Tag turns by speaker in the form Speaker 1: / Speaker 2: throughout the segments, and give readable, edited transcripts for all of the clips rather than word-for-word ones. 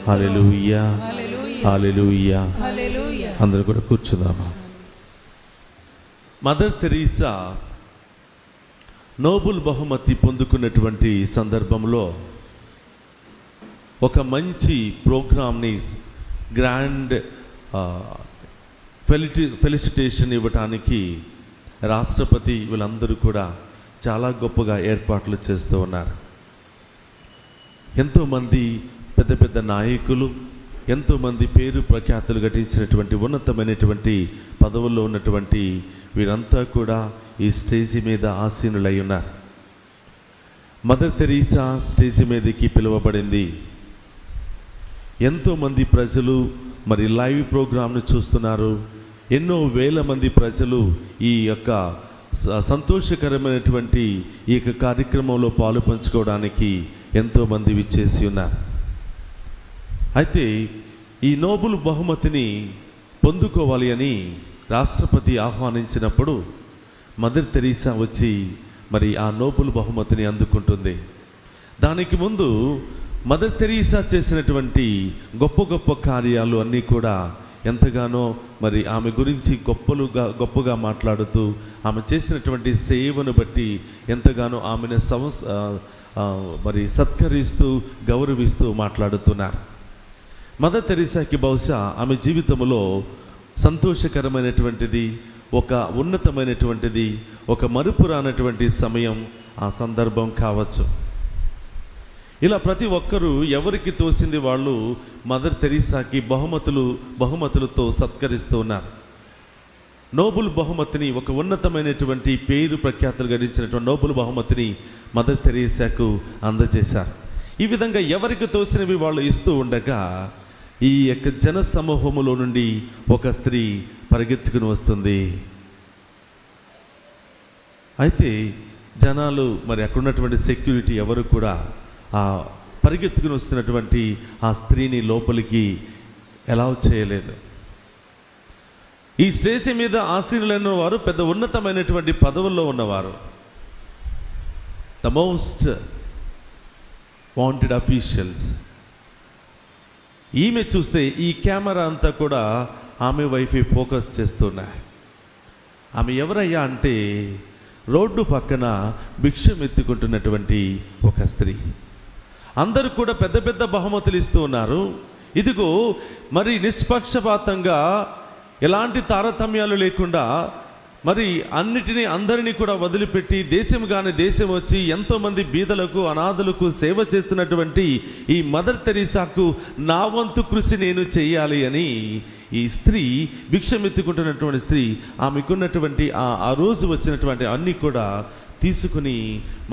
Speaker 1: హల్లెలూయా, హల్లెలూయా. అందరూ కూడా కూర్చుందామా. Mother Teresa Nobel బహుమతి పొందుకున్నటువంటి సందర్భంలో ఒక మంచి ప్రోగ్రామ్ని గ్రాండ్ ఫెలిసిటేషన్ ఇవ్వటానికి రాష్ట్రపతి వీళ్ళందరూ కూడా చాలా గొప్పగా ఏర్పాట్లు చేస్తూ ఉన్నారు. ఎంతోమంది పెద్ద పెద్ద నాయకులు, ఎంతోమంది పేరు ప్రఖ్యాతులు గటించినటువంటి ఉన్నతమైనటువంటి పదవుల్లో ఉన్నటువంటి వీరంతా కూడా ఈ స్టేజి మీద ఆసీనులై ఉన్నారు. మదర్ తెరీసా స్టేజి మీదకి పిలువబడింది. ఎంతోమంది ప్రజలు మరి లైవ్ ప్రోగ్రామ్ను చూస్తున్నారు. ఎన్నో వేల మంది ప్రజలు ఈ యొక్క సంతోషకరమైనటువంటి ఈ యొక్క కార్యక్రమంలో పాలు పంచుకోవడానికి ఎంతోమంది విచ్చేసి ఉన్నారు. అయితే ఈ నోబెల్ బహుమతిని పొందుకోవాలి అని రాష్ట్రపతి ఆహ్వానించినప్పుడు మదర్ తెరీసా వచ్చి మరి ఆ నోబెల్ బహుమతిని అందుకుంటుంది. దానికి ముందు మదర్ తెరీసా చేసినటువంటి గొప్ప గొప్ప కార్యాలు అన్నీ కూడా ఎంతగానో మరి ఆమె గురించి గొప్పగా మాట్లాడుతూ ఆమె చేసినటువంటి సేవను బట్టి ఎంతగానో ఆమెను మరి సత్కరిస్తూ గౌరవిస్తూ మాట్లాడుతున్నారు. మదర్ తెరీసాకి బహుశా ఆమె జీవితంలో సంతోషకరమైనటువంటిది, ఒక ఉన్నతమైనటువంటిది, ఒక మరుపురానటువంటి సమయం ఆ సందర్భం కావచ్చు. ఇలా ప్రతి ఒక్కరూ ఎవరికి తోసింది వాళ్ళు మదర్ తెరీసాకి బహుమతులతో సత్కరిస్తూ ఉన్నారు. నోబెల్ బహుమతిని, ఒక ఉన్నతమైనటువంటి పేరు ప్రఖ్యాతులు గడించినటువంటి నోబెల్ బహుమతిని మదర్ తెరీసాకు అందజేశారు. ఈ విధంగా ఎవరికి తోసినవి వాళ్ళు ఇస్తూ ఉండగా ఈ యొక్క జన సమూహములో నుండి ఒక స్త్రీ పరిగెత్తుకుని వస్తుంది. అయితే జనాలు మరి అక్కడ ఉన్నటువంటి సెక్యూరిటీ ఎవరు కూడా ఆ పరిగెత్తుకుని వస్తున్నటువంటి ఆ స్త్రీని లోపలికి అలౌ చేయలేదు. ఈ స్టేజ్ మీద ఆసీనులైన వారు పెద్ద ఉన్నతమైనటువంటి పదవుల్లో ఉన్నవారు, ద మోస్ట్ వాంటెడ్ అఫీషియల్స్. ఈమె చూస్తే ఈ కెమెరా అంతా కూడా ఆమె వైఫే ఫోకస్ చేస్తున్నాయి. ఆమె ఎవరయ్యా అంటే రోడ్డు పక్కన భిక్షం ఎత్తుకుంటున్నటువంటి ఒక స్త్రీ. అందరూ కూడా పెద్ద పెద్ద బహుమతులు ఇస్తూ ఉన్నారు. ఇదిగో మరి నిష్పక్షపాతంగా ఎలాంటి తారతమ్యాలు లేకుండా మరి అందరినీ కూడా వదిలిపెట్టి దేశం వచ్చి ఎంతోమంది బీదలకు, అనాథులకు సేవ చేస్తున్నటువంటి ఈ మదర్ తెరీసాకు నా వంతు కృషి నేను చేయాలి అని ఈ స్త్రీ, భిక్షమెత్తుకుంటున్నటువంటి స్త్రీ, ఆమెకున్నటువంటి ఆ రోజు వచ్చినటువంటి అన్నీ కూడా తీసుకుని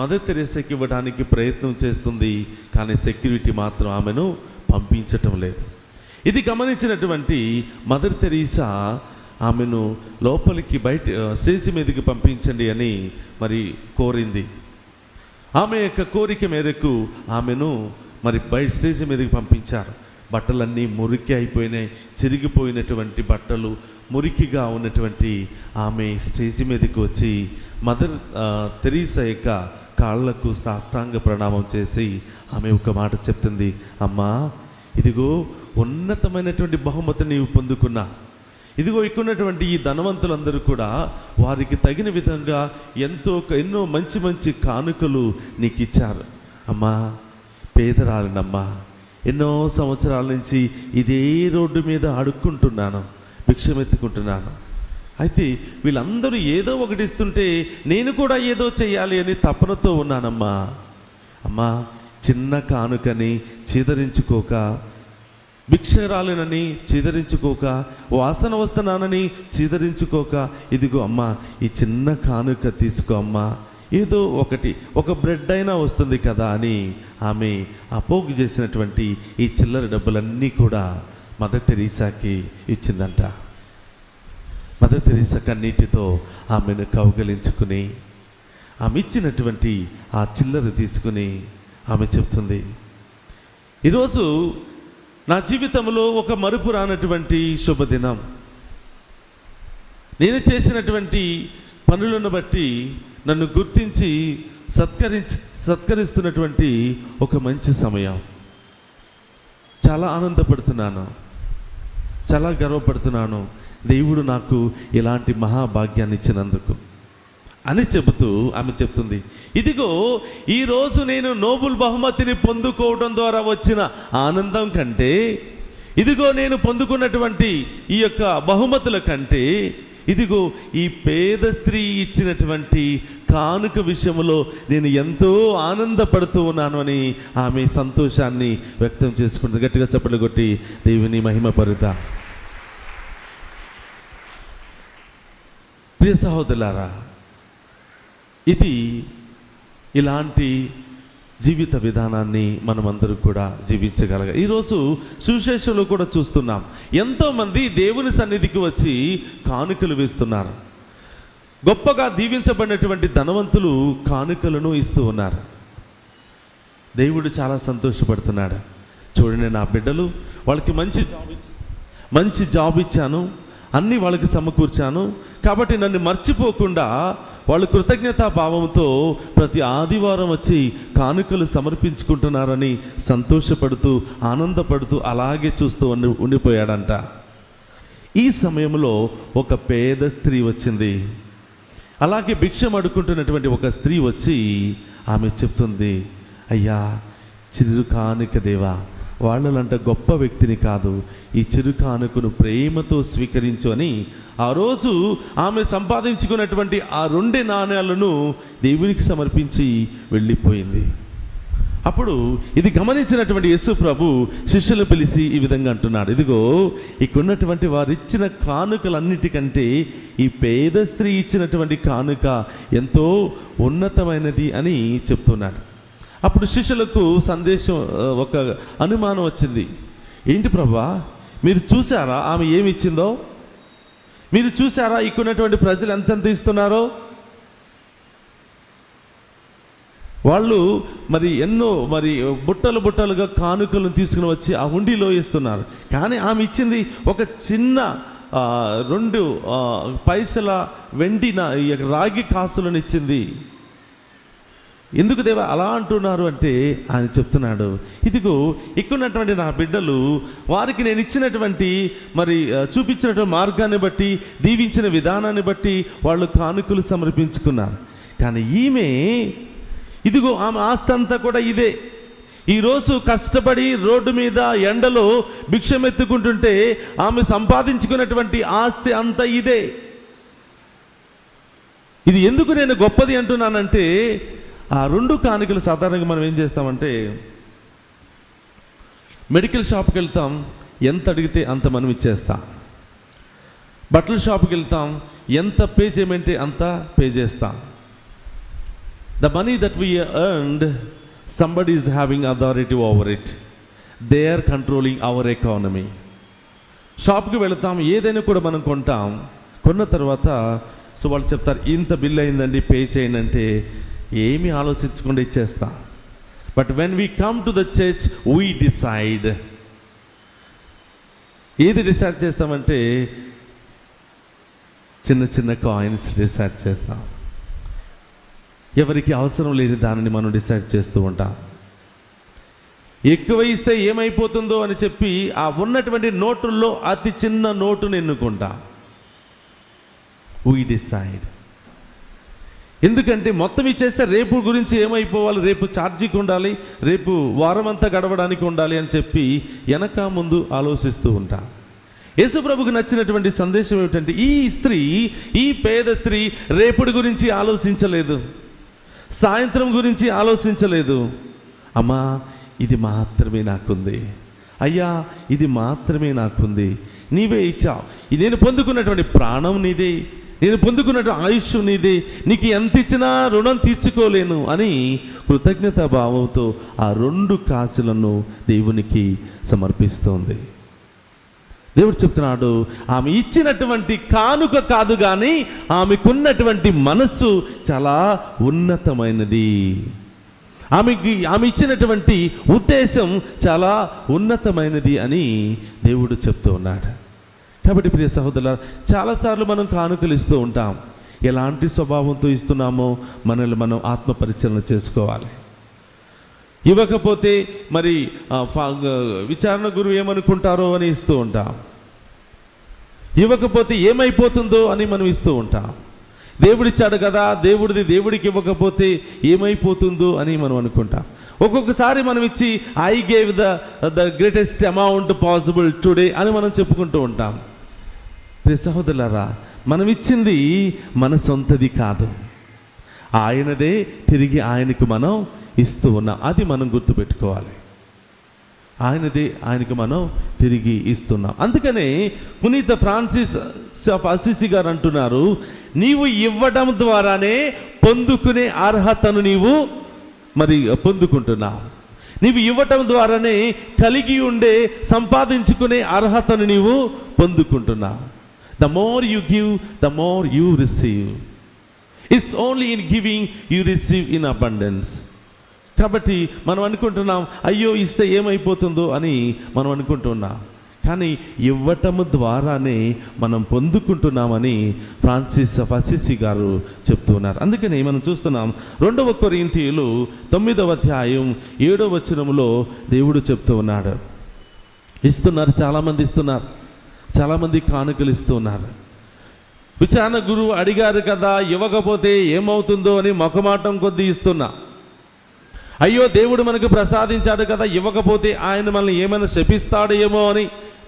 Speaker 1: మదర్ తెరీసాకి ఇవ్వడానికి ప్రయత్నం చేస్తుంది. కానీ సెక్యూరిటీ మాత్రం ఆమెను పంపించటం లేదు. ఇది గమనించినటువంటి మదర్ తెరీసా ఆమెను లోపలికి స్టేజ్ మీదకి పంపించండి అని మరి కోరింది. ఆమె యొక్క కోరిక మేరకు ఆమెను మరి స్టేజ్ మీదకి పంపించారు. బట్టలన్నీ మురికి అయిపోయినాయి, చిరిగిపోయినటువంటి బట్టలు, మురికిగా ఉన్నటువంటి ఆమె స్టేజ్ మీదకి వచ్చి మదర్ తెరీసా యొక్క కాళ్లకు సాష్టాంగ ప్రణామం చేసి ఆమె ఒక మాట చెప్తుంది, అమ్మా ఇదిగో ఉన్నతమైనటువంటి బహుమతి నీవు పొందుకున్నా. ఇదిగో ఇక్కడున్నటువంటి ఈ ధనవంతులందరూ కూడా వారికి తగిన విధంగా ఎన్నో మంచి మంచి కానుకలు నీకు ఇచ్చారు. అమ్మా పేదరాలినమ్మా, ఎన్నో సంవత్సరాల నుంచి ఇదే రోడ్డు మీద అడుక్కుంటున్నాను, భిక్షమెత్తుకుంటున్నాను. అయితే వీళ్ళందరూ ఏదో ఒకటి ఇస్తుంటే నేను కూడా ఏదో చెయ్యాలి అని తపనతో ఉన్నానమ్మా. అమ్మా చిన్న కానుకని చీదరించుకోక, భిక్షరాలనని చీదరించుకోక, వాసన వస్తున్నానని చీదరించుకోక, ఇదిగో అమ్మా ఈ చిన్న కానుక తీసుకో అమ్మా, ఏదో ఒక బ్రెడ్ అయినా వస్తుంది కదా అని ఆమె ఆ పోగు చేసినటువంటి ఈ చిల్లర డబ్బులన్నీ కూడా మదర్ తెరీసాకి ఇచ్చిందంట. మదర్ తెరీసా కన్నీటితో ఆమెను కౌగలించుకుని ఆమె ఇచ్చినటువంటి ఆ చిల్లర తీసుకుని ఆమె చెప్తుంది, ఈరోజు నా జీవితంలో ఒక మరుపు రానటువంటి శుభదినం. నేను చేసినటువంటి పనులను బట్టి నన్ను గుర్తించి సత్కరిస్తున్నటువంటి ఒక మంచి సమయం. చాలా ఆనందపడుతున్నాను, చాలా గర్వపడుతున్నాను దేవుడు నాకు ఇలాంటి మహాభాగ్యాన్ని ఇచ్చినందుకు అని చెబుతూ ఆమె చెప్తుంది, ఇదిగో ఈరోజు నేను నోబెల్ బహుమతిని పొందుకోవడం ద్వారా వచ్చిన ఆనందం కంటే, ఇదిగో నేను పొందుకున్నటువంటి ఈ యొక్క బహుమతుల కంటే, ఇదిగో ఈ పేద స్త్రీ ఇచ్చినటువంటి కానుక విషయంలో నేను ఎంతో ఆనందపడుతూ ఉన్నాను అని ఆమె సంతోషాన్ని వ్యక్తం చేసుకుంటుంది. గట్టిగా చప్పట్లు కొట్టి దేవుని మహిమపరుతా. ప్రియ సహోదరులారా, ఇది ఇలాంటి జీవిత విధానాన్ని మనమందరూ కూడా జీవించగలగాలి. ఈరోజు సువిశేషంలో కూడా చూస్తున్నాం, ఎంతోమంది దేవుని సన్నిధికి వచ్చి కానుకలు వేస్తున్నారు. గొప్పగా దీవించబడినటువంటి ధనవంతులు కానుకలను ఇస్తూ ఉన్నారు. దేవుడు చాలా సంతోషపడుతున్నాడు. చూడండి, నా బిడ్డలు వాళ్ళకి మంచి జాబ్ ఇచ్చాను, అన్నీ వాళ్ళకి సమకూర్చాను, కాబట్టి నన్ను మర్చిపోకుండా వాళ్ళు కృతజ్ఞతా భావంతో ప్రతి ఆదివారం వచ్చి కానుకలు సమర్పించుకుంటున్నారని సంతోషపడుతూ ఆనందపడుతూ అలాగే చూస్తూ ఉండిపోయాడంట. ఈ సమయంలో ఒక పేద స్త్రీ వచ్చింది. అలాగే భిక్షం అడుక్కుంటున్నటువంటి ఒక స్త్రీ వచ్చి ఆమె చెప్తుంది, అయ్యా చిరు కానుక దేవా, వాళ్ళలంట గొప్ప వ్యక్తిని కాదు, ఈ చిరు కానుకను ప్రేమతో స్వీకరించు అని ఆ రోజు ఆమె సంపాదించుకున్నటువంటి ఆ 2 నాణ్యాలను దేవునికి సమర్పించి వెళ్ళిపోయింది. అప్పుడు ఇది గమనించినటువంటి యేసు ప్రభు శిష్యులు పిలిచి ఈ విధంగా అంటున్నాడు, ఇదిగో ఇక్కడున్నటువంటి వారు ఇచ్చిన కానుకలన్నిటికంటే ఈ పేద స్త్రీ ఇచ్చినటువంటి కానుక ఎంతో ఉన్నతమైనది అని చెప్తున్నాడు. అప్పుడు శిష్యులకు సందేశం, ఒక అనుమానం వచ్చింది. ఏంటి ప్రభా, మీరు చూసారా ఆమె ఏమి ఇచ్చిందో? మీరు చూసారా ఇక్కడున్నటువంటి ప్రజలు ఎంతెంత ఇస్తున్నారో? వాళ్ళు ఎన్నో బుట్టలుగా కానుకలను తీసుకుని వచ్చి ఆ హుండీలో ఇస్తున్నారు. కానీ ఆమె ఇచ్చింది ఒక చిన్న 2 పైసల వెండి రాగి కాసులను ఇచ్చింది. ఎందుకు దేవా అలా అంటున్నారు అంటే ఆయన చెప్తున్నాడు, ఇదిగో ఇక్కడున్నటువంటి నా బిడ్డలు వారికి నేను ఇచ్చినటువంటి చూపించినటువంటి మార్గాన్ని బట్టి, దీవించిన విధానాన్ని బట్టి వాళ్ళు కానుకలు సమర్పించుకున్నారు. కానీ ఈమె, ఇదిగో ఆమె ఆస్తి అంతా కూడా ఇదే. ఈరోజు కష్టపడి రోడ్డు మీద ఎండలో భిక్షం ఎత్తుకుంటుంటే ఆమె సంపాదించుకున్నటువంటి ఆస్తి అంతా ఇదే. ఇది ఎందుకు నేను గొప్పది అంటున్నానంటే, ఆ 2 కానుకలు సాధారణంగా మనం ఏం చేస్తామంటే, మెడికల్ షాప్కి వెళ్తాం, ఎంత అడిగితే అంత మనం ఇచ్చేస్తాం. బట్టల షాప్కి వెళ్తాం, ఎంత పే చేయమంటే అంత పే చేస్తాం. The money that we earned, somebody is having authority over it. They are controlling our economy. షాప్కి వెళతాం, ఏదైనా కూడా మనం కొంటాం, కొన్న తర్వాత సో వాళ్ళు చెప్తారు ఇంత బిల్ అయిందండి, పే చేయండి అంటే ఏమీ ఆలోచించకుండా ఇచ్చేస్తాం. But when we come to the church we decide. ఏది డిసైడ్ చేస్తామంటే చిన్న కాయిన్స్ డిసైడ్ చేస్తాం. ఎవరికి అవసరం లేని దానిని మనం డిసైడ్ చేస్తూ ఉంటాం. ఎక్కువ ఇస్తే ఏమైపోతుందో అని చెప్పి ఆ ఉన్నటువంటి నోటుల్లో అతి చిన్న నోటును ఎన్నుకుంటా. We decide. ఎందుకంటే మొత్తం ఇచ్చేస్తే రేపు గురించి ఏమైపోవాలి, రేపు ఛార్జీకి ఉండాలి, రేపు వారం అంతా గడవడానికి ఉండాలి అని చెప్పి వెనక ముందు ఆలోచిస్తూ ఉంటా. యేసుప్రభుకు నచ్చినటువంటి సందేశం ఏమిటంటే, ఈ పేద స్త్రీ రేపటి గురించి ఆలోచించలేదు, సాయంత్రం గురించి ఆలోచించలేదు. అమ్మా ఇది మాత్రమే నాకుంది, అయ్యా ఇది మాత్రమే నాకుంది, నీవే ఇచ్చావు, నేను పొందుకున్నటువంటి ప్రాణం నీదే, నేను పొందుకున్నటువంటి ఆయుష్ నీదే, నీకు ఎంత ఇచ్చినా రుణం తీర్చుకోలేను అని కృతజ్ఞతా భావంతో ఆ 2 కాసులను దేవునికి సమర్పిస్తోంది. దేవుడు చెప్తున్నాడు, ఆమె ఇచ్చినటువంటి కానుక కాదు కానీ ఆమెకున్నటువంటి మనస్సు చాలా ఉన్నతమైనది. ఆమె ఇచ్చినటువంటి ఉద్దేశం చాలా ఉన్నతమైనది అని దేవుడు చెప్తూ ఉన్నాడు. కాబట్టి ప్రియ సహోదరులారా, చాలాసార్లు మనం కానుకలు ఇస్తూ ఉంటాం. ఎలాంటి స్వభావంతో ఇస్తున్నామో మనల్ని మనం ఆత్మ పరిశీలన చేసుకోవాలి. ఇవ్వకపోతే మరి విచారణ గురువు ఏమనుకుంటారో అని ఇస్తూ ఉంటాం. ఇవ్వకపోతే ఏమైపోతుందో అని మనం ఇస్తూ ఉంటాం. దేవుడిచ్చాడు కదా, దేవుడికి ఇవ్వకపోతే ఏమైపోతుందో అని మనం అనుకుంటాం. ఒక్కొక్కసారి మనం ఇచ్చి I gave the greatest amount possible today అని మనం చెప్పుకుంటూ ఉంటాం. ప్రియ సహోదరులారా, మనం ఇచ్చింది మన సొంతది కాదు, ఆయనదే తిరిగి ఆయనకు మనం ఇస్తూ ఉన్నాం. అది మనం గుర్తుపెట్టుకోవాలి. ఆయనకు మనం తిరిగి ఇస్తున్నాం. అందుకనే పునీత ఫ్రాన్సిస్ ఆఫ్ అసిసి గారు అంటున్నారు, నీవు ఇవ్వడం ద్వారానే పొందుకునే అర్హతను నీవు మరి పొందుకుంటున్నావు. నీవు ఇవ్వటం ద్వారానే కలిగి ఉండే సంపాదించుకునే అర్హతను నీవు పొందుకుంటున్నావు. The more you give, the more you receive. It's only in giving you receive in abundance. కాబట్టి మనం అనుకుంటున్నాం, అయ్యో ఇస్తే ఏమైపోతుందో అని మనం అనుకుంటున్నాం. కానీ ఇవ్వటము ద్వారానే మనం పొందుకుంటున్నామని ఫ్రాన్సిస్ ఆఫ్ అసిసి గారు చెప్తున్నారు. అందుకని మనం చూస్తున్నాం 2 కొరింథీయులు 9వ అధ్యాయం 7వ వచనంలో దేవుడు చెప్తూ ఉన్నాడు. ఇస్తున్నారు, చాలామంది ఇస్తున్నారు, చాలామంది కానుకలు ఇస్తున్నారు. విచారణ గురువు అడిగారు కదా, ఇవ్వకపోతే ఏమవుతుందో అని మొకమాటం కొద్దీ ఇస్తున్నా. అయ్యో దేవుడు మనకు ప్రసాదించాడు కదా, ఇవ్వకపోతే ఆయన మనల్ని ఏమైనా శపిస్తాడేమో అని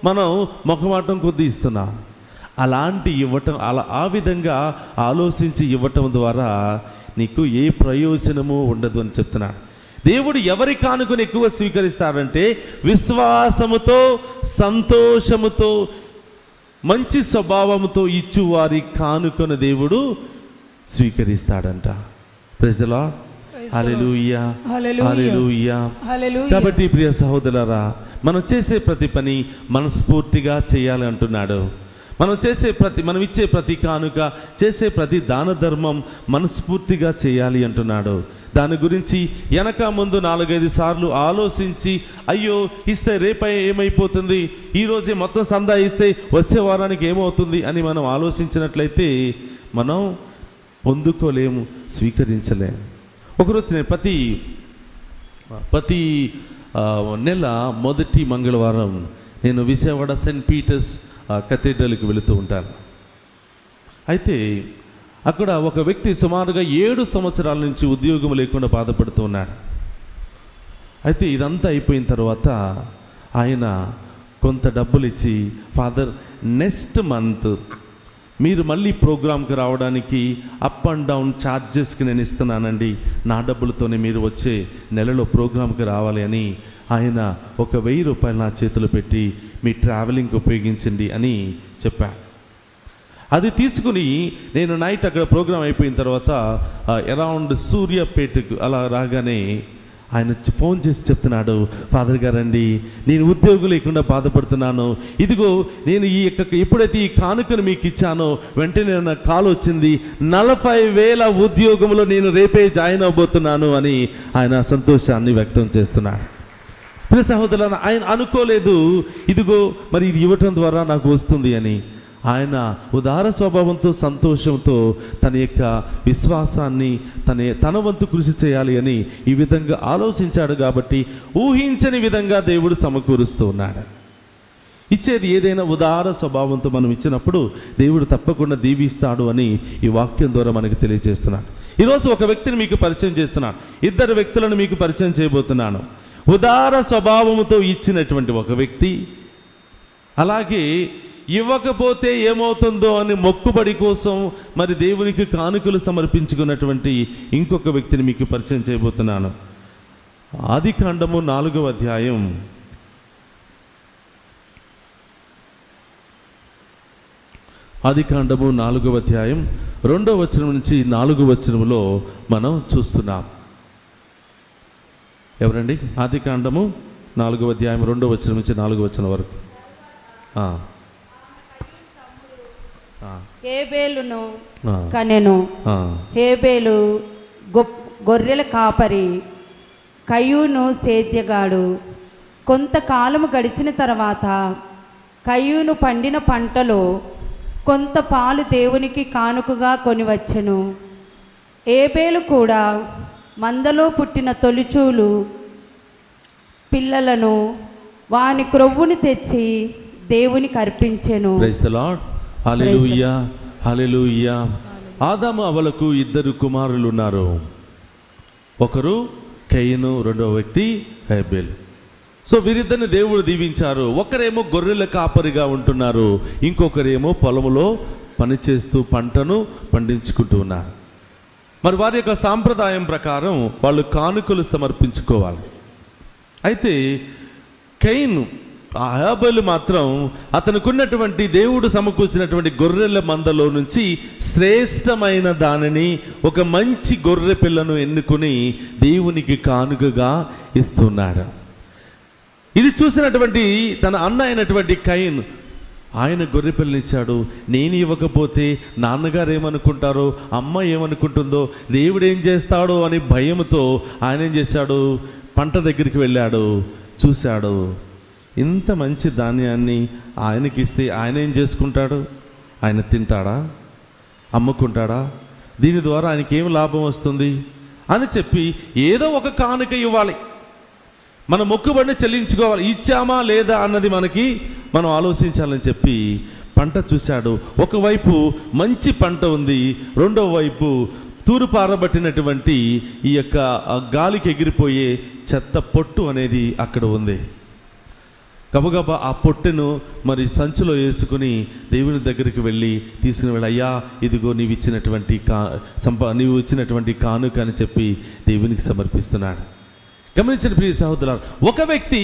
Speaker 1: మనం మొహమాటం కొద్దీ ఇస్తున్నాం. అలాంటి ఇవ్వటం, ఆ విధంగా ఆలోచించి ఇవ్వటం ద్వారా నీకు ఏ ప్రయోజనము ఉండదు అని చెప్తున్నాడు. దేవుడు ఎవరి కానుకను ఎక్కువ స్వీకరిస్తాడంటే విశ్వాసముతో, సంతోషముతో, మంచి స్వభావంతో ఇచ్చు వారి కానుకను దేవుడు స్వీకరిస్తాడంట. Praise the Lord. Hallelujah, hallelujah. కాబట్టి ప్రియ సహోదరులారా, మనం చేసే ప్రతి పని మనస్ఫూర్తిగా చేయాలి అంటున్నాడు. మనం ఇచ్చే ప్రతి కానుక, చేసే ప్రతి దాన ధర్మం మనస్ఫూర్తిగా చేయాలి అంటున్నాడు. దాని గురించి వెనక ముందు 4-5 సార్లు ఆలోచించి, అయ్యో ఇస్తే రేపై ఏమైపోతుంది, ఈరోజే మొత్తం సందా ఇస్తే వచ్చే వారానికి ఏమవుతుంది అని మనం ఆలోచించినట్లయితే మనం పొందుకోలేము, స్వీకరించలేము. ఒకరోజు నేను ప్రతి నెల మొదటి మంగళవారం నేను విజయవాడ సెయింట్ పీటర్స్ కథీడ్రల్కి వెళుతూ ఉంటాను. అయితే అక్కడ ఒక వ్యక్తి సుమారుగా 7 సంవత్సరాల నుంచి ఉద్యోగం లేకుండా బాధపడుతూ ఉన్నాడు. అయితే ఇదంతా అయిపోయిన తర్వాత ఆయన కొంత డబ్బులు ఇచ్చి, ఫాదర్ నెక్స్ట్ మంత్ మీరు మళ్ళీ ప్రోగ్రామ్కి రావడానికి అప్ అండ్ డౌన్ ఛార్జెస్కి నేను ఇస్తున్నానండి, నా డబ్బులతోనే మీరు వచ్చే నెలలో ప్రోగ్రామ్కి రావాలి అని ఆయన ఒక 1000 రూపాయలు నా చేతిలో పెట్టి మీ ట్రావెలింగ్కి ఉపయోగించండి అని చెప్పాను. అది తీసుకుని నేను నైట్ అక్కడ ప్రోగ్రాం అయిపోయిన తర్వాత అరౌండ్ సూర్యాపేటకు అలా రాగానే ఆయన ఫోన్ చేసి చెప్తున్నాడు, ఫాదర్ గారండి, నేను ఉద్యోగం లేకుండా బాధపడుతున్నాను, ఇదిగో నేను ఎప్పుడైతే ఈ కానుకను మీకు ఇచ్చానో వెంటనే నాకు కాల్ వచ్చింది, 40,000 ఉద్యోగంలో నేను రేపే జాయిన్ అవబోతున్నాను అని ఆయన సంతోషాన్ని వ్యక్తం చేస్తున్నాడు. ప్రియ సహోదరులారా, ఆయన అనుకోలేదు ఇదిగో మరి ఇది ఇవ్వటం ద్వారా నాకు వస్తుంది అని. ఆయన ఉదార స్వభావంతో, సంతోషంతో తన యొక్క విశ్వాసాన్ని తన వంతు కృషి చేయాలి అని ఈ విధంగా ఆలోచించాడు. కాబట్టి ఊహించని విధంగా దేవుడు సమకూరుస్తూ ఉన్నాడు. ఇచ్చేది ఏదైనా ఉదార స్వభావంతో మనం ఇచ్చినప్పుడు దేవుడు తప్పకుండా దీవిస్తాడు అని ఈ వాక్యం ద్వారా మనకు తెలియజేస్తున్నాడు. ఈరోజు ఒక వ్యక్తిని మీకు పరిచయం చేస్తున్నాను, 2 వ్యక్తులను మీకు పరిచయం చేయబోతున్నాను. ఉదార స్వభావముతో ఇచ్చినటువంటి ఒక వ్యక్తి, అలాగే ఇవ్వకపోతే ఏమవుతుందో అని మొక్కుబడి కోసం మరి దేవునికి కానుకలు సమర్పించుకున్నటువంటి ఇంకొక వ్యక్తిని మీకు పరిచయం చేయబోతున్నాను. ఆదికాండము 4వ అధ్యాయం 2వ వచనం నుంచి 4వ వచనంలో మనం చూస్తున్నాం. ఎవరండి? ఆదికాండము 4వ అధ్యాయం 2వ వచనం నుంచి 4వ వచనం వరకు.
Speaker 2: హేబేలును కనెను. హేబేలు గొర్రెల కాపరి, కయ్యూను సేద్యగాడు. కొంతకాలము గడిచిన తర్వాత కయ్యూను పండిన పంటలో కొంత పాలు దేవునికి కానుకగా కొనివచ్చెను. హేబేలు కూడా మందలో పుట్టిన తొలిచూలు పిల్లలను వాని క్రొవ్వుని తెచ్చి దేవునికి అర్పించెను.
Speaker 1: Praise the Lord. Hallelujah, hallelujah. ఆదాము అవ్వలకు 2 కుమారులు ఉన్నారు. ఒకరు కయీను, రెండవ వ్యక్తి హేబెల్. సో వీరిద్దరిని దేవుడు దీవించారు. ఒకరేమో గొర్రెల కాపరిగా ఉంటున్నారు, ఇంకొకరేమో పొలములో పనిచేస్తూ పంటను పండించుకుంటూ ఉన్నారు. మరి వారి యొక్క సాంప్రదాయం ప్రకారం వాళ్ళు కానుకలు సమర్పించుకోవాలి. అయితే కయీను, ఆ హేబెలు మాత్రం అతనుకున్నటువంటి దేవుడు సమకూర్చినటువంటి గొర్రెల మందలో నుంచి శ్రేష్టమైన దానిని, ఒక మంచి గొర్రె పిల్లను ఎన్నుకుని దేవునికి కానుకగా ఇస్తున్నాడు. ఇది చూసినటువంటి తన అన్న అయినటువంటి కయీను, ఆయన గొర్రె పిల్లనిచ్చాడు, నేను ఇవ్వకపోతే నాన్నగారు ఏమనుకుంటారో, అమ్మ ఏమనుకుంటుందో, దేవుడు ఏం చేస్తాడో అని భయంతో ఆయన ఏం చేశాడు, పంట దగ్గరికి వెళ్ళాడు, చూశాడు. ఇంత మంచి ధాన్యాన్ని ఆయనకి ఇస్తే ఆయన ఏం చేసుకుంటాడు? ఆయన తింటాడా? అమ్ముకుంటాడా? దీని ద్వారా ఆయనకి ఏం లాభం వస్తుంది అని చెప్పి ఏదో ఒక కానుక ఇవ్వాలి, మన మొక్కుబడిని చెల్లించుకోవాలి. ఇచ్చామా లేదా అన్నది మనం ఆలోచించాలని చెప్పి పంట చూశాడు. ఒకవైపు మంచి పంట ఉంది, రెండవ వైపు తూరు పారబట్టినటువంటి ఈ యొక్క గాలికి ఎగిరిపోయే చెత్త పొట్టు అనేది అక్కడ ఉంది. గబగబా ఆ పొట్టెను మరి సంచిలో వేసుకుని దేవుని దగ్గరికి వెళ్ళి తీసుకుని వెళ్ళి, అయ్యా ఇదిగో నీవు ఇచ్చినటువంటి కానుక అని చెప్పి దేవునికి సమర్పిస్తున్నాడు. గమనించండి ప్రియ సహోదరులారా, ఒక వ్యక్తి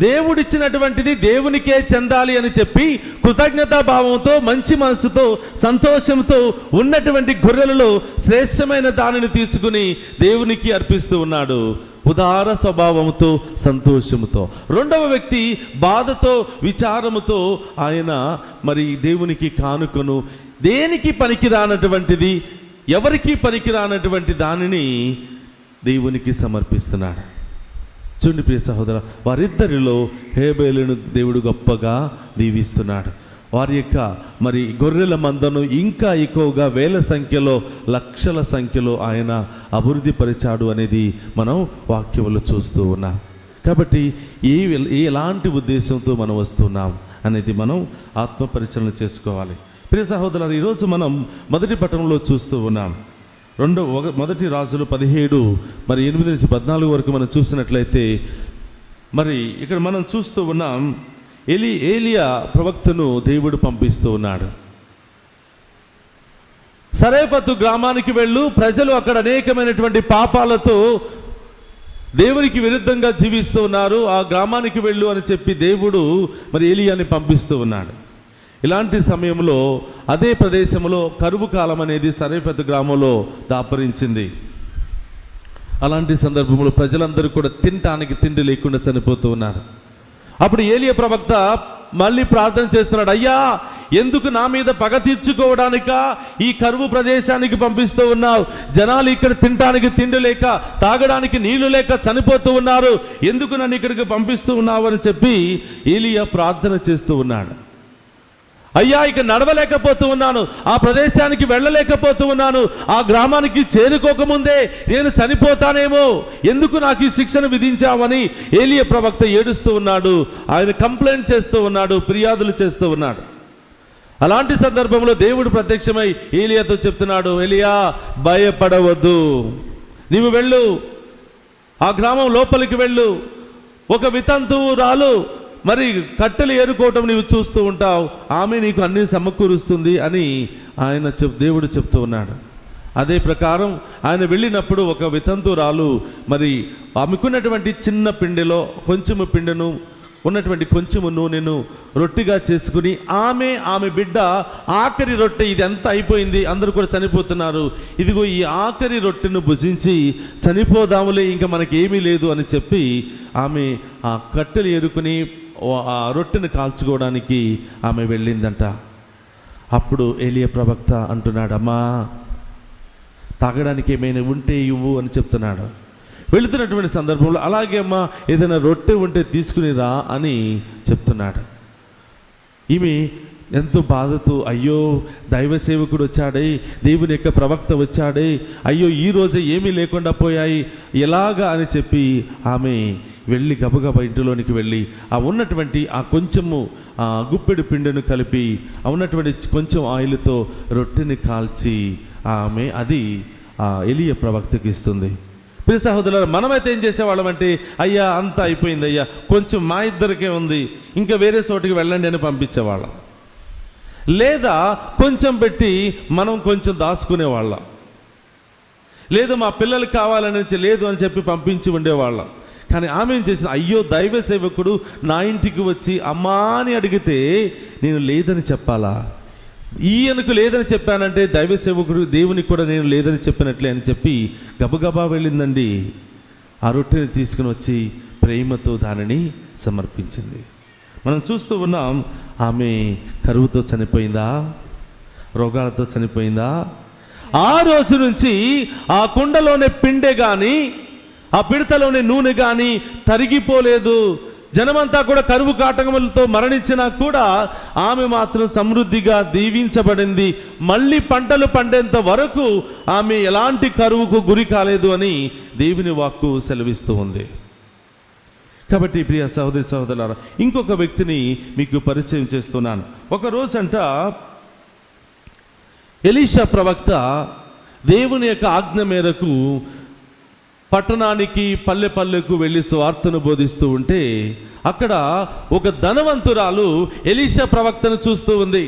Speaker 1: దేవుడిచ్చినటువంటిది దేవునికే చెందాలి అని చెప్పి కృతజ్ఞతా భావంతో, మంచి మనసుతో, సంతోషంతో ఉన్నటువంటి గొర్రెలలో శ్రేష్టమైన దానిని తీసుకుని దేవునికి అర్పిస్తూ ఉన్నాడు, ఉదార స్వభావంతో, సంతోషముతో. రెండవ వ్యక్తి బాధతో, విచారముతో ఆయన మరి దేవునికి కానుకను, దేనికి పనికిరానటువంటిది, ఎవరికి పనికిరానటువంటి దానిని దేవునికి సమర్పిస్తున్నాడు. చూడండి ప్రియ సహోదర, వారిద్దరిలో హేబెలును దేవుడు గొప్పగా దీవిస్తున్నాడు. వారి యొక్క మరి గొర్రెల మందను ఇంకా ఎక్కువగా వేల సంఖ్యలో, లక్షల సంఖ్యలో ఆయన అభివృద్ధి పరిచాడు అనేది మనం వాక్యములు చూస్తూ ఉన్నాం. కాబట్టి ఎలాంటి ఉద్దేశంతో మనం వస్తున్నాం అనేది మనం ఆత్మ పరిశీలన చేసుకోవాలి. ప్రియ సహోదరులు, ఈరోజు మనం మొదటి పట్టణంలో చూస్తూ ఉన్నాం. మొదటి రాజులు 17 మరి 8 నుంచి 14 వరకు మనం చూసినట్లయితే, మరి ఇక్కడ మనం చూస్తూ ఉన్నాం, ఏలియా ప్రవక్తను దేవుడు పంపిస్తూ ఉన్నాడు. సరేఫతు గ్రామానికి వెళ్ళు, ప్రజలు అక్కడ అనేకమైనటువంటి పాపాలతో దేవునికి విరుద్ధంగా జీవిస్తూ ఉన్నారు, ఆ గ్రామానికి వెళ్ళు అని చెప్పి దేవుడు మరి ఏలియాని పంపిస్తూ ఉన్నాడు. ఇలాంటి సమయంలో అదే ప్రదేశంలో కరువు కాలం అనేది సరేఫతు గ్రామంలో దాపరించింది. అలాంటి సందర్భంలో ప్రజలందరూ కూడా తినటానికి తిండి లేకుండా చనిపోతూ ఉన్నారు. అప్పుడు ఏలియా ప్రవక్త మళ్ళీ ప్రార్థన చేస్తున్నాడు, అయ్యా ఎందుకు నా మీద పగ తీర్చుకోవడానిక ఈ కరువు ప్రదేశానికి పంపిస్తూ ఉన్నావు? జనాలు ఇక్కడ తినటానికి తిండి లేక, తాగడానికి నీళ్లు లేక చనిపోతూ ఉన్నారు, ఎందుకు నన్ను ఇక్కడికి పంపిస్తూ ఉన్నావు అని చెప్పి ఏలియా ప్రార్థన చేస్తూ ఉన్నాడు. అయ్యా ఇక నడవలేకపోతూ ఉన్నాను, ఆ ప్రదేశానికి వెళ్ళలేకపోతూ ఉన్నాను, ఆ గ్రామానికి చేరుకోకముందే నేను చనిపోతానేమో, ఎందుకు నాకు ఈ శిక్షను విధించావని ఏలియా ప్రవక్త ఏడుస్తూ ఉన్నాడు. ఆయన కంప్లైంట్ చేస్తూ ఉన్నాడు, ఫిర్యాదులు చేస్తూ ఉన్నాడు. అలాంటి సందర్భంలో దేవుడు ప్రత్యక్షమై ఏలియాతో చెప్తున్నాడు, ఏలియా భయపడవద్దు, నీవు వెళ్ళు, ఆ గ్రామం లోపలికి వెళ్ళు, ఒక వితంతువురాలు మరి కట్టెలు ఏరుకోవటం నీవు చూస్తూ ఉంటావు, ఆమె నీకు అన్ని సమకూరుస్తుంది అని దేవుడు చెప్తూ ఉన్నాడు. అదే ప్రకారం ఆయన వెళ్ళినప్పుడు ఒక వితంతురాలు మరి ఆమెకున్నటువంటి చిన్న పిండిలో కొంచెము పిండిను, ఉన్నటువంటి కొంచెము నూనెను రొట్టెగా చేసుకుని ఆమె బిడ్డ ఆఖరి రొట్టె, ఇది ఎంత అయిపోయింది, అందరూ కూడా చనిపోతున్నారు, ఇదిగో ఈ ఆఖరి రొట్టెను భుజించి చనిపోదాములే, ఇంకా మనకి ఏమీ లేదు అని చెప్పి ఆమె ఆ కట్టెలు ఏరుకుని ఆ రొట్టెను కాల్చుకోవడానికి ఆమె వెళ్ళిందంట. అప్పుడు ఏలియా ప్రవక్త అంటున్నాడు, అమ్మా తాగడానికి ఏమైనా ఉంటే ఇవ్వు అని చెప్తున్నాడు. వెళుతున్నటువంటి సందర్భంలో అలాగే అమ్మా ఏదైనా రొట్టె ఉంటే తీసుకుని రా అని చెప్తున్నాడు. ఈమె ఎంతో బాధతో, అయ్యో దైవ సేవకుడు వచ్చాడే, దేవుని యొక్క ప్రవక్త వచ్చాడే, అయ్యో ఈరోజే ఏమీ లేకుండా పోయాయి ఎలాగా అని చెప్పి ఆమె వెళ్ళి గబగబా ఇంటిలోనికి వెళ్ళి ఆ ఉన్నటువంటి ఆ కొంచెము గుప్పెడు పిండిని కలిపి ఆ ఉన్నటువంటి కొంచెం ఆయిల్తో రొట్టెని కాల్చి ఆమె అది ఎలీయా ప్రవక్తకి ఇస్తుంది. ప్రియ సహోదరులారా, మనమైతే ఏం చేసేవాళ్ళం అంటే, అయ్యా అంతా అయిపోయింది అయ్యా, కొంచెం మా ఇద్దరికే ఉంది, ఇంకా వేరే చోటికి వెళ్ళండి అని పంపించేవాళ్ళం. లేదా కొంచెం పెట్టి మనం కొంచెం దాచుకునేవాళ్ళం. లేదు మా పిల్లలకి కావాలని లేదు అని చెప్పి పంపించి ఉండేవాళ్ళం. కానీ ఆమె ఏం చేసింది, అయ్యో దైవ సేవకుడు నా ఇంటికి వచ్చి అమ్మా అని అడిగితే నేను లేదని చెప్పాలా? ఈయనకు లేదని చెప్పానంటే దైవ సేవకుడు దేవునికి కూడా నేను లేదని చెప్పినట్లే అని చెప్పి గబగబా వెళ్ళిందండి. ఆ రొట్టెని తీసుకుని వచ్చి ప్రేమతో దానిని సమర్పించింది. మనం చూస్తూ ఉన్నాం, ఆమె కరువుతో చనిపోయిందా, రోగాలతో చనిపోయిందా? ఆ రోజు నుంచి ఆ కుండలోనే పిండే కానీ ఆ పిడతలోని నూనె కానీ తరిగిపోలేదు. జనమంతా కూడా కరువు కాటకములతో మరణించినా కూడా ఆమె మాత్రం సమృద్ధిగా దీవించబడింది. మళ్ళీ పంటలు పండేంత వరకు ఆమె ఎలాంటి కరువుకు గురి కాలేదు అని దేవుని వాక్కు సెలవిస్తూ ఉంది. కాబట్టి ప్రియ సహోదరి సహోదరులారా, ఇంకొక వ్యక్తిని మీకు పరిచయం చేస్తున్నాను. ఒక రోజంట ఎలీషా ప్రవక్త దేవుని యొక్క ఆజ్ఞ మేరకు పట్టణానికి పల్లె పల్లెకు వెళ్ళి సువార్తను బోధిస్తూ ఉంటే అక్కడ ఒక ధనవంతురాలు ఎలీషా ప్రవక్తను చూస్తూ ఉంది.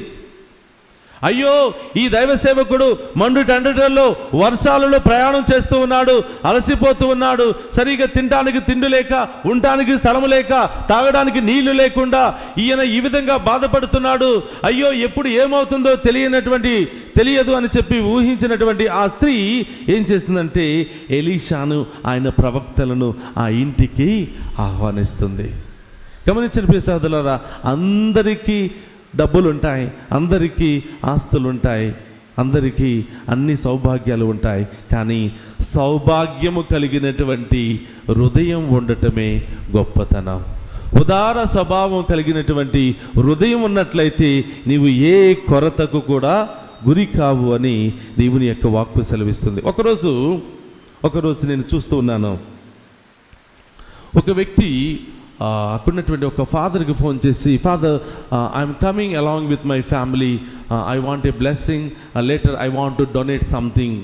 Speaker 1: అయ్యో ఈ దైవ సేవకుడు మండుటెండటల్లో వర్షాలలో ప్రయాణం చేస్తూ ఉన్నాడు, అలసిపోతూ ఉన్నాడు, సరిగా తినడానికి తిండి లేక, ఉండటానికి స్థలం లేక, తాగడానికి నీళ్లు లేకుండా ఈయన ఈ విధంగా బాధపడుతున్నాడు. అయ్యో ఎప్పుడు ఏమవుతుందో తెలియదు అని చెప్పి ఊహించినటువంటి ఆ స్త్రీ ఏం చేస్తుందంటే ఎలీషాను ఆయన ప్రవక్తలను ఆ ఇంటికి ఆహ్వానిస్తుంది. గమనించిన ప్రియ సహోదరులారా, అందరికీ డబ్బులు ఉంటాయి, అందరికీ ఆస్తులు ఉంటాయి, అందరికీ అన్ని సౌభాగ్యాలు ఉంటాయి, కానీ సౌభాగ్యము కలిగినటువంటి హృదయం ఉండటమే గొప్పతనం. ఉదార స్వభావం కలిగినటువంటి హృదయం ఉన్నట్లయితే నీవు ఏ కొరతకు కూడా గురి కావు అని దేవుని యొక్క వాక్కు సెలవిస్తుంది. ఒకరోజు నేను చూస్తూ ఉన్నాను, ఒక వ్యక్తి అక్కడున్నటువంటి ఒక ఫాదర్కి ఫోన్ చేసి, father I'm coming along with my family, I want a blessing, later I want to donate something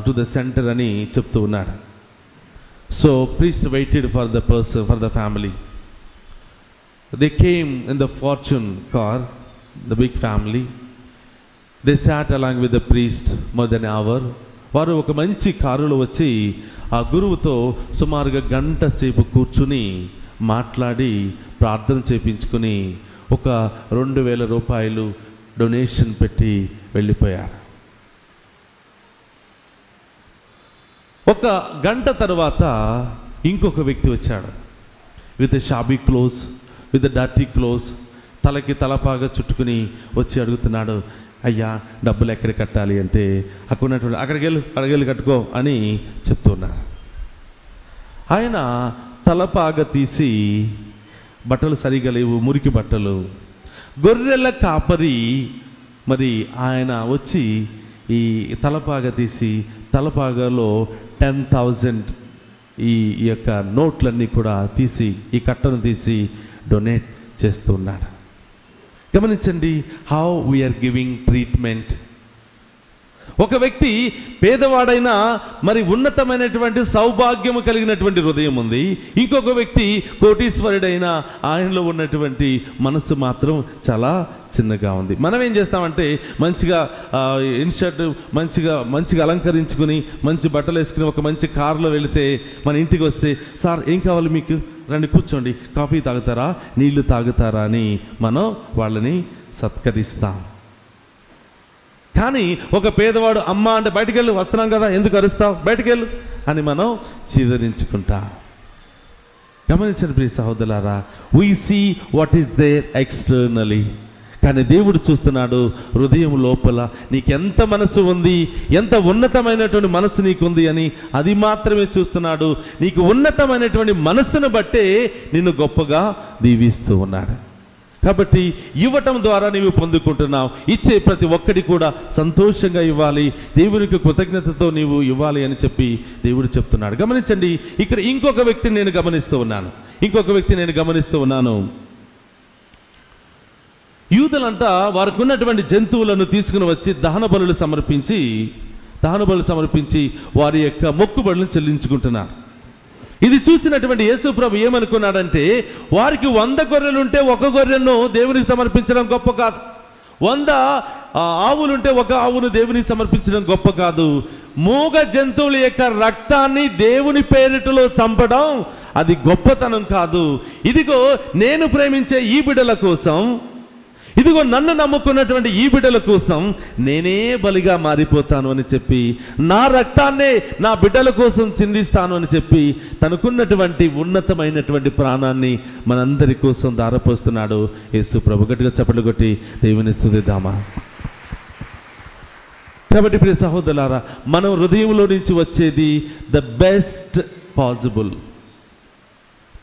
Speaker 1: to the centre అని చెప్తూ ఉన్నాడు. So please waited for the family. They came in the fortune car, the big family. They sat along with the priest more than hour. వారు ఒక మంచి కారులో వచ్చి ఆ గురువుతో సుమారుగా గంట సేపు కూర్చుని మాట్లాడి ప్రార్థన చేయించుకుని ఒక 2,000 రూపాయలు డొనేషన్ పెట్టి వెళ్ళిపోయారు. ఒక గంట తర్వాత ఇంకొక వ్యక్తి వచ్చాడు, with shabby close, with dirty close, తలకి తలపాగా చుట్టుకుని వచ్చి అడుగుతున్నాడు, అయ్యా డబ్బులు ఎక్కడ కట్టాలి అంటే అక్కడికి వెళ్ళి కట్టుకో అని చెప్తున్నారు. ఆయన తలపాగ తీసి, బట్టలు సరిగా లేవు, మురికి బట్టలు, గొర్రెల కాపరి మరి ఆయన వచ్చి ఈ తలపాగ తీసి తలపాగలో 10,000 ఈ యొక్క నోట్లన్నీ కూడా తీసి, ఈ కట్టను తీసి డొనేట్ చేస్తున్నాడు. గమనించండి, హౌ వీఆర్ గివింగ్ ట్రీట్మెంట్. ఒక వ్యక్తి పేదవాడైనా మరి ఉన్నతమైనటువంటి సౌభాగ్యము కలిగినటువంటి హృదయం ఉంది, ఇంకొక వ్యక్తి కోటీశ్వరుడైనా ఆయనలో ఉన్నటువంటి మనసు మాత్రం చాలా చిన్నగా ఉంది. మనం ఏం చేస్తామంటే మంచిగా ఇన్షర్ట్ మంచిగా అలంకరించుకుని మంచి బట్టలు వేసుకుని ఒక మంచి కారులో వెళితే మన ఇంటికి వస్తే, సార్ ఏం కావాలి మీకు, రండి కూర్చోండి, కాఫీ తాగుతారా, నీళ్లు తాగుతారా అని మనం వాళ్ళని సత్కరిస్తాం. కానీ ఒక పేదవాడు అమ్మ అంటే బయటికి వెళ్ళు, వస్తున్నాం కదా ఎందుకు అరుస్తావు, బయటికి వెళ్ళు అని మనం చీదరించుకుంటాం. గమనించండి ప్రియ సహోదరులారా, we see what is there externally, కానీ దేవుడు చూస్తున్నాడు హృదయం లోపల నీకెంత మనసు ఉంది, ఎంత ఉన్నతమైనటువంటి మనసు నీకుంది అని అది మాత్రమే చూస్తున్నాడు. నీకు ఉన్నతమైనటువంటి మనస్సును బట్టే నిన్ను గొప్పగా దీవిస్తూ ఉన్నాడు. కాబట్టి ఇవ్వటం ద్వారా నీవు పొందుకుంటున్నావు. ఇచ్చే ప్రతి ఒక్కటి కూడా సంతోషంగా ఇవ్వాలి, దేవునికి కృతజ్ఞతతో నీవు ఇవ్వాలి అని చెప్పి దేవుడు చెప్తున్నాడు. గమనించండి, ఇక్కడ ఇంకొక వ్యక్తిని నేను గమనిస్తూ ఉన్నాను. యూదులంతా వారికి ఉన్నటువంటి జంతువులను తీసుకుని వచ్చి దహన బలులు సమర్పించి వారి యొక్క మొక్కుబడులను చెల్లించుకుంటున్నారు. ఇది చూసినటువంటి యేసు ప్రభు ఏమనుకున్నాడంటే, వారికి 100 గొర్రెలుంటే 1 గొర్రెను దేవునికి సమర్పించడం గొప్ప కాదు, 100 ఆవులుంటే 1 ఆవును దేవునికి సమర్పించడం గొప్ప కాదు. మూగ జంతువుల యొక్క రక్తాన్ని దేవుని పేరిటలో చంపడం అది గొప్పతనం కాదు. ఇదిగో నేను ప్రేమించే ఈ బిడ్డల కోసం, ఇదిగో నన్ను నమ్ముకున్నటువంటి ఈ బిడ్డల కోసం నేనే బలిగా మారిపోతాను అని చెప్పి, నా రక్తాన్నే నా బిడ్డల కోసం చిందిస్తాను అని చెప్పి తనకున్నటువంటి ఉన్నతమైనటువంటి ప్రాణాన్ని మనందరి కోసం దారపోస్తున్నాడు యేసు ప్రభు. గట్టిగా చప్పట్లు కొట్టి దేవుని స్తుతిద్దామా. కాబట్టి ప్రియ సహోదరులారా, మనం హృదయంలో నుంచి వచ్చేది ద బెస్ట్ పాసిబుల్.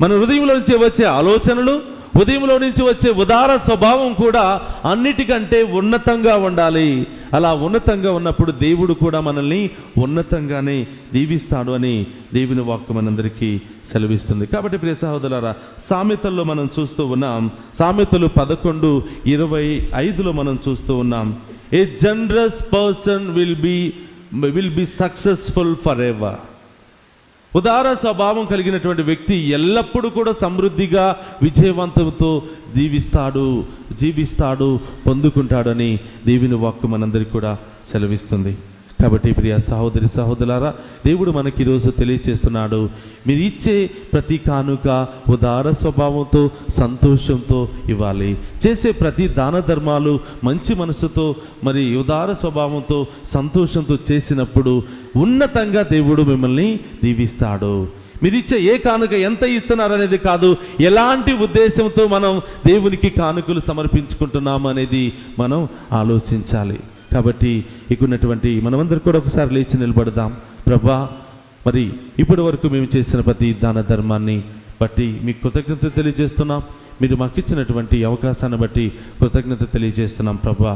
Speaker 1: మన హృదయంలో నుంచి వచ్చే ఆలోచనలు, ఉదయంలో నుంచి వచ్చే ఉదార స్వభావం కూడా అన్నిటికంటే ఉన్నతంగా ఉండాలి. అలా ఉన్నతంగా ఉన్నప్పుడు దేవుడు కూడా మనల్ని ఉన్నతంగానే దీవిస్తాడు అని దేవుని వాక్యం మనందరికీ సెలవిస్తుంది. కాబట్టి ప్రియ సహోదరులారా, సామెతల్లో మనం చూస్తూ ఉన్నాం, సామెతలు 11:25లో మనం చూస్తూ ఉన్నాం, a generous person will be successful forever. ఉదార స్వభావం కలిగినటువంటి వ్యక్తి ఎల్లప్పుడూ కూడా సమృద్ధిగా విజయవంతంతో జీవిస్తాడు, పొందుకుంటాడని దేవుని వాక్కు మనందరికీ కూడా సెలవిస్తుంది. కాబట్టి ప్రియ సహోదరి సహోదరులారా, దేవుడు మనకి ఈరోజు తెలియచేస్తున్నాడు, మీరు ఇచ్చే ప్రతి కానుక ఉదార స్వభావంతో సంతోషంతో ఇవ్వాలి. చేసే ప్రతి దాన ధర్మాలు మంచి మనసుతో మరి ఉదార స్వభావంతో సంతోషంతో చేసినప్పుడు ఉన్నతంగా దేవుడు మిమ్మల్ని దీవిస్తాడు. మీరు ఇచ్చే ఏ కానుక ఎంత ఇస్తున్నారనేది కాదు, ఎలాంటి ఉద్దేశంతో మనం దేవునికి కానుకలు సమర్పించుకుంటున్నాము అనేది మనం ఆలోచించాలి. కాబట్టి ఇకున్నటువంటి మనమందరూ కూడా ఒకసారి లేచి నిలబడదాం. ప్రభా, మరి ఇప్పటి వరకు మేము చేసిన ప్రతి దాన ధర్మాన్ని బట్టి మీకు కృతజ్ఞత తెలియజేస్తున్నాం. మీరు మాకు ఇచ్చినటువంటి అవకాశాన్ని బట్టి కృతజ్ఞత తెలియజేస్తున్నాం. ప్రభా,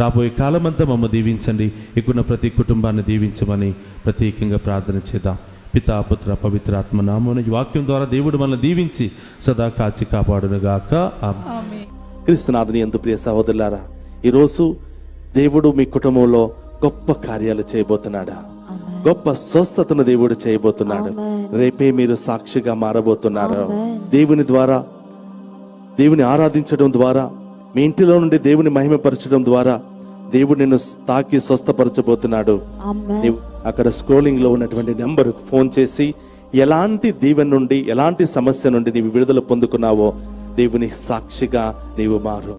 Speaker 1: రాబోయే కాలమంతా మమ్మల్ని దీవించండి, ఇకున్న ప్రతి కుటుంబాన్ని దీవించమని ప్రత్యేకంగా ప్రార్థన చేద్దాం. పితా పుత్ర పవిత్రాత్మ నామమున ఈ వాక్యం ద్వారా దేవుడు మనల్ని దీవించి సదా కాచి కాపాడునుగాక. ఆమేన్. క్రీస్తునాథుని యందు ప్రియ సహోదరులారా, ఈరోజు దేవుడు మీ కుటుంబంలో గొప్ప కార్యాలు చేయబోతున్నాడా, గొప్ప స్వస్థతను దేవుడు చేయబోతున్నాడు. రేపే మీరు సాక్షిగా మారబోతున్నారు. దేవుని ఆరాధించడం ద్వారా, మీ ఇంటిలో నుండి దేవుని మహిమపరచడం ద్వారా దేవుడు నిన్ను తాకి స్వస్థపరచబోతున్నాడు. నీవు అక్కడ స్క్రోలింగ్ లో ఉన్నటువంటి నెంబర్ ఫోన్ చేసి ఎలాంటి దీవెన నుండి, ఎలాంటి సమస్య నుండి నీవు విడుదల పొందుకున్నావో దేవుని సాక్షిగా నీవు మారు.